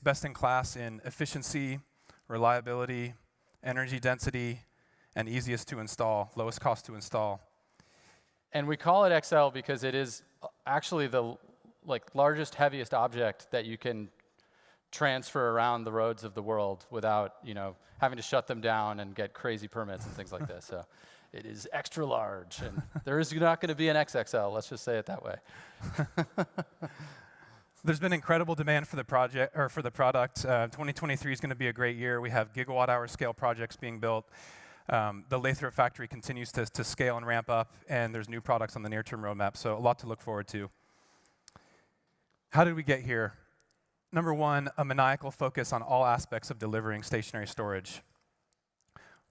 best in class in efficiency, reliability, energy density, and easiest to install, lowest cost to install. And we call it XL because it is actually the largest, heaviest object that you can transfer around the roads of the world without having to shut them down and get crazy permits and things like this. So it is extra large, and there is not going to be an XXL. Let's just say it that way. There's been incredible demand for the project or for the product. 2023 is going to be a great year. We have gigawatt-hour scale projects being built. The Lathrop factory continues to scale and ramp up, and there's new products on the near-term roadmap. So a lot to look forward to. How did we get here? Number one, a maniacal focus on all aspects of delivering stationary storage.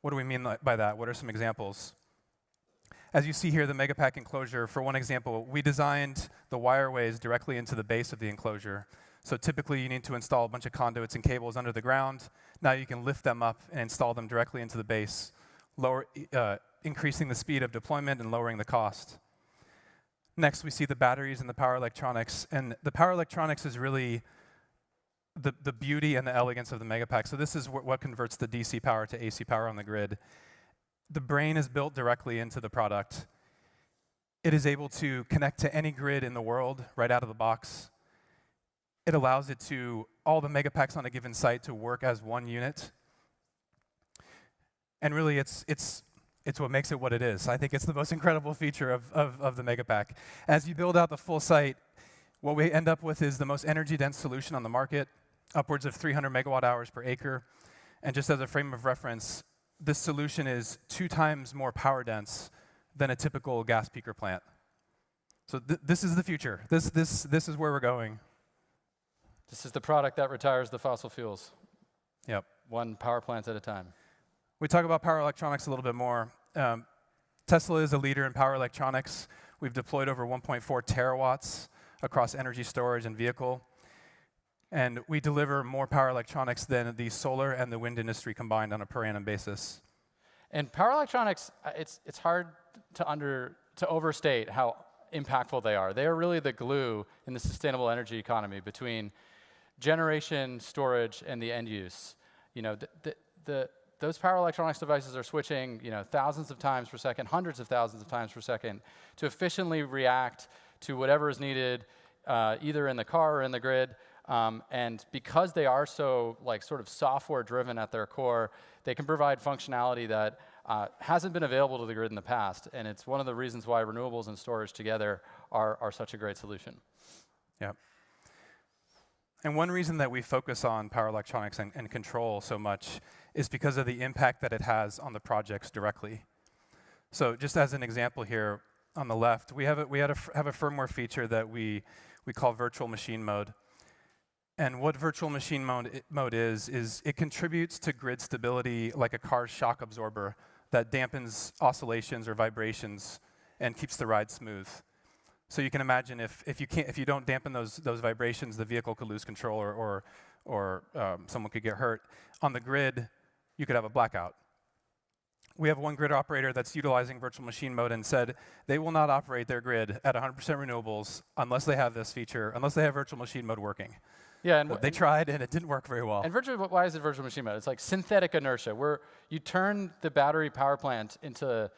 What do we mean by that? What are some examples? As you see here, the Megapack enclosure, for one example, we designed the wireways directly into the base of the enclosure. So typically you need to install a bunch of conduits and cables under the ground. Now you can lift them up and install them directly into the base, increasing the speed of deployment and lowering the cost. Next, we see the batteries and the power electronics. And the power electronics is really the beauty and the elegance of the Megapack. So this is what converts the DC power to AC power on the grid. The brain is built directly into the product. It is able to connect to any grid in the world right out of the box. It allows all the Megapacks on a given site to work as one unit. And really, it's what makes it what it is. I think it's the most incredible feature of the Megapack. As you build out the full site, what we end up with is the most energy-dense solution on the market, upwards of 300 megawatt hours per acre. And just as a frame of reference, this solution is 2 times more power dense than a typical gas peaker plant. So this is the future. This is where we're going. This is the product that retires the fossil fuels. Yep. One power plant at a time. We talk about power electronics a little bit more. Tesla is a leader in power electronics. We've deployed over 1.4 terawatts across energy storage and vehicle. And we deliver more power electronics than the solar and the wind industry combined on a per annum basis. And power electronics, it's hard to overstate how impactful they are. They are really the glue in the sustainable energy economy between generation, storage, and the end use. Those power electronics devices are switching, thousands of times per second, hundreds of thousands of times per second, to efficiently react to whatever is needed, either in the car or in the grid. And because they are so sort of software-driven at their core, they can provide functionality that hasn't been available to the grid in the past. And it's one of the reasons why renewables and storage together are such a great solution. Yeah. And one reason that we focus on power electronics and control so much is because of the impact that it has on the projects directly. So just as an example here on the left, we have a firmware feature that we call virtual machine mode. And what virtual machine mode is it contributes to grid stability like a car's shock absorber that dampens oscillations or vibrations and keeps the ride smooth. So you can imagine if you don't dampen those vibrations, the vehicle could lose control or someone could get hurt. On the grid, you could have a blackout. We have one grid operator that's utilizing virtual machine mode and said they will not operate their grid at 100% renewables unless they have this feature, unless they have virtual machine mode working. Yeah, and they tried and it didn't work very well. And why is it virtual machine mode? It's like synthetic inertia, where you turn the battery power plant into,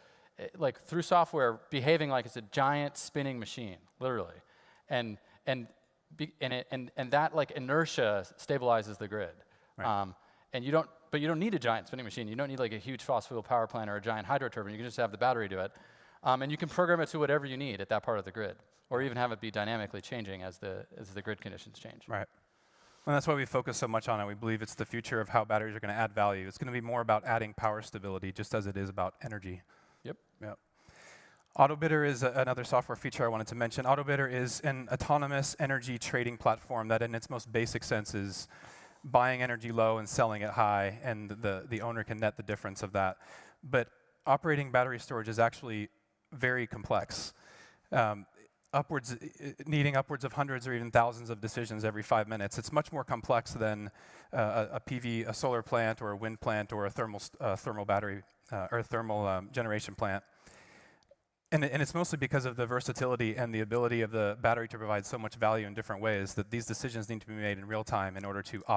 through software, behaving like it's a giant spinning machine, literally, and that inertia stabilizes the grid. Right. But you don't need a giant spinning machine. You don't need a huge fossil fuel power plant or a giant hydro turbine. You can just have the battery do it, and you can program it to whatever you need at that part of the grid, or even have it be dynamically changing as the grid conditions change. Right. And that's why we focus so much on it. We believe it's the future of how batteries are going to add value. It's going to be more about adding power stability, just as it is about energy. Yep. AutoBidder is another software feature I wanted to mention. AutoBidder is an autonomous energy trading platform that in its most basic sense is buying energy low and selling it high, and the owner can net the difference of that. But operating battery storage is actually very complex. Needing upwards of hundreds or even thousands of decisions every 5 minutes. It's much more complex than a solar plant or a wind plant or a thermal battery or a thermal generation plant. And it's mostly because of the versatility and the ability of the battery to provide so much value in different ways that these decisions need to be made in real time in order to optimize